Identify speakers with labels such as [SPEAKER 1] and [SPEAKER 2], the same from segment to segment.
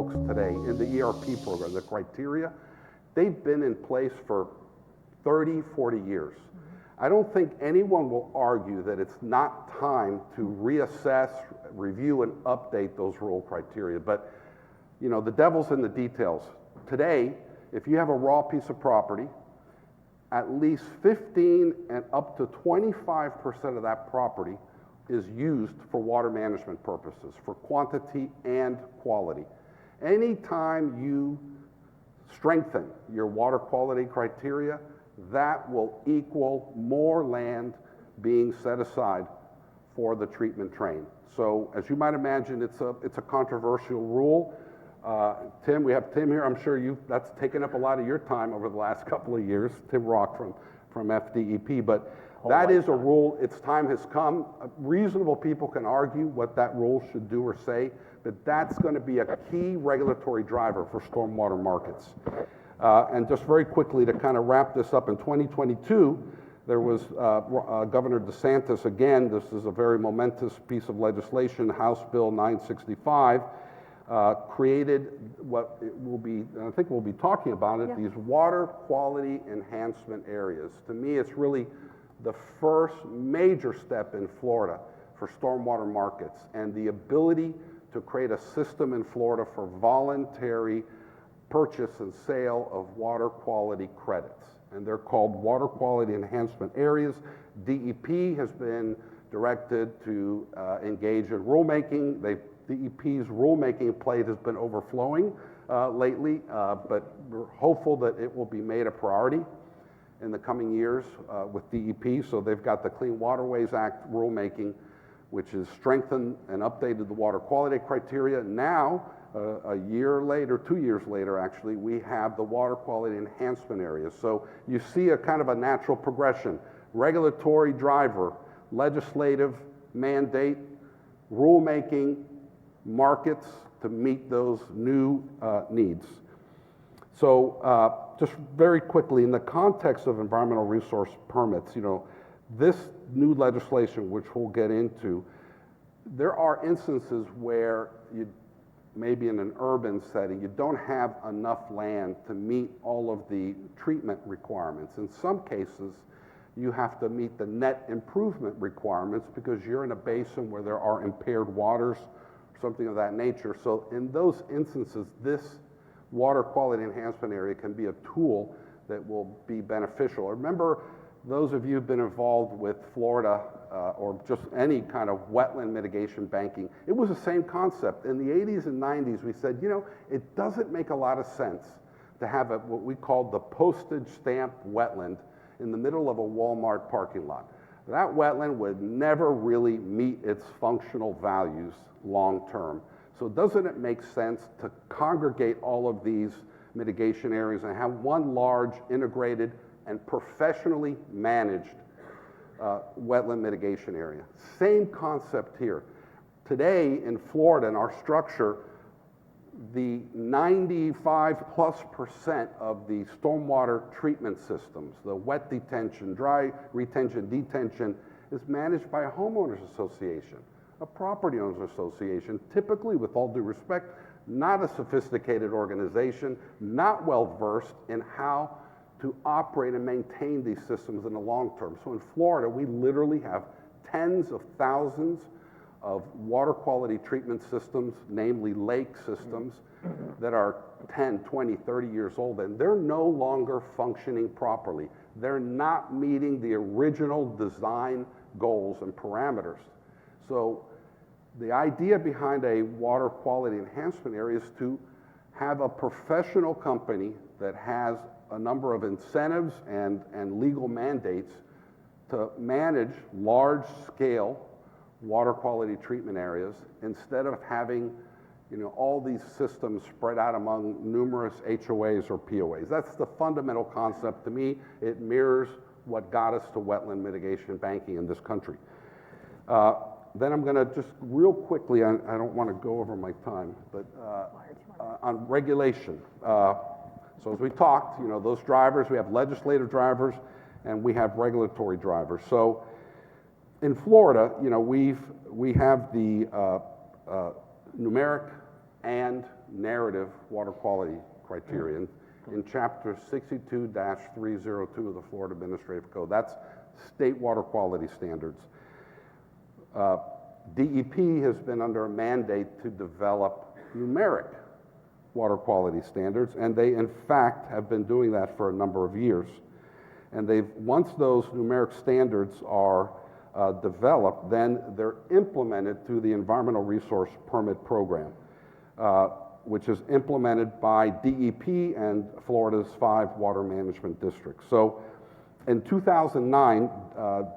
[SPEAKER 1] books today in the ERP program, the criteria, they've been in place for 30, 40 years. I don't think anyone will argue that it's not time to reassess, review, and update those rule criteria. But, you know, the devil's in the details. Today, if you have a raw piece of property, at least 15 and up to 25% of that property is used for water management purposes, for quantity and quality. Anytime you strengthen your water quality criteria, that will equal more land being set aside for the treatment train. So as you might imagine, it's a controversial rule. Tim, we have Tim here. I'm sure that's taken up a lot of your time over the last couple of years, Tim Rock from FDEP, but that is a rule. Its time has come. Reasonable people can argue what that rule should do or say, but that's going to be a key regulatory driver for stormwater markets. And just very quickly to kind of wrap this up, in 2022, there was Governor DeSantis, again, this is a very momentous piece of legislation, House Bill 965, created what it will be, and I think we'll be talking about it, these water quality enhancement areas. To me, it's really the first major step in Florida for stormwater markets and the ability to create a system in Florida for voluntary purchase and sale of water quality credits. And they're called water quality enhancement areas. DEP has been directed to engage in rulemaking. DEP's rulemaking plate has been overflowing lately, but we're hopeful that it will be made a priority in the coming years with DEP. So they've got the Clean Waterways Act rulemaking, which has strengthened and updated the water quality criteria. Now, a year later, 2 years later actually, we have the water quality enhancement areas. So you see a kind of a natural progression. Regulatory driver, legislative mandate, rulemaking, markets to meet those new needs. So just very quickly, in the context of environmental resource permits, you know, this new legislation, which we'll get into, there are instances where you, maybe in an urban setting, you don't have enough land to meet all of the treatment requirements. In some cases, you have to meet the net improvement requirements because you're in a basin where there are impaired waters, something of that nature. So in those instances, this water quality enhancement area can be a tool that will be beneficial. Remember, those of you who've been involved with Florida or just any kind of wetland mitigation banking, it was the same concept. In the 80s and 90s, we said, you know, it doesn't make a lot of sense to have what we called the postage stamp wetland in the middle of a Walmart parking lot. That wetland would never really meet its functional values long term. So doesn't it make sense to congregate all of these mitigation areas and have one large integrated and professionally managed wetland mitigation area? Same concept here. Today in Florida, in our structure, the 95+% of the stormwater treatment systems, the wet detention, dry retention, detention, is managed by a homeowners association, a property owners association, typically, with all due respect, not a sophisticated organization, not well versed in how to operate and maintain these systems in the long term. So in Florida, we literally have tens of thousands of water quality treatment systems, namely lake systems, that are 10, 20, 30 years old, and they're no longer functioning properly. They're not meeting the original design goals and parameters. So the idea behind a water quality enhancement area is to have a professional company that has a number of incentives and legal mandates to manage large-scale water quality treatment areas instead of having, you know, all these systems spread out among numerous HOAs or POAs. That's the fundamental concept. To me, it mirrors what got us to wetland mitigation banking in this country. Then I'm going to just real quickly, I don't want to go over my time, but on regulation. So as we talked, you know, those drivers, we have legislative drivers and we have regulatory drivers. So in Florida, you know, we have the numeric and narrative water quality criteria. In Chapter 62-302 of the Florida Administrative Code, that's state water quality standards. DEP has been under a mandate to develop numeric water quality standards, and they in fact have been doing that for a number of years. And once those numeric standards are developed, then they're implemented through the Environmental Resource Permit Program, which is implemented by DEP and Florida's 5 water management districts. So in 2009,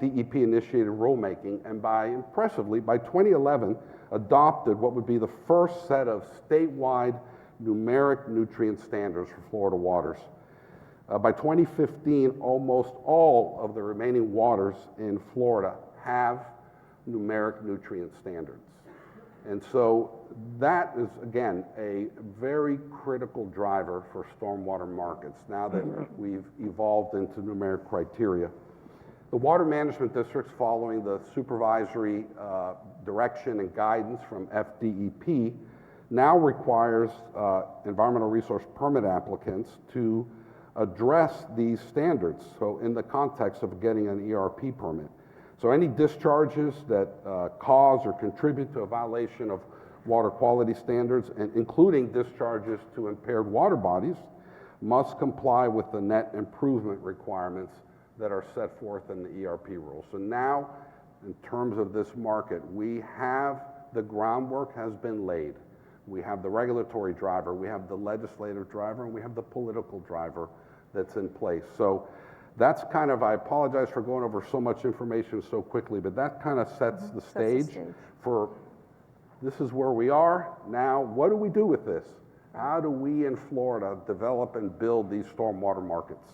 [SPEAKER 1] DEP initiated rulemaking, and impressively, by 2011, adopted what would be the first set of statewide numeric nutrient standards for Florida waters. By 2015, almost all of the remaining waters in Florida have numeric nutrient standards. And so that is, again, a very critical driver for stormwater markets now that we've evolved into numeric criteria. The water management districts, following the supervisory direction and guidance from FDEP, now requires environmental resource permit applicants to address these standards, so in the context of getting an ERP permit. So any discharges that cause or contribute to a violation of water quality standards, and including discharges to impaired water bodies, must comply with the net improvement requirements that are set forth in the ERP rules. So now, in terms of this market, we have the groundwork has been laid. We have the regulatory driver, we have the legislative driver, and we have the political driver that's in place. So that's kind of, I apologize for going over so much information so quickly, but that kind of sets the stage for, this is where we are. Now, what do we do with this? How do we in Florida develop and build these stormwater markets?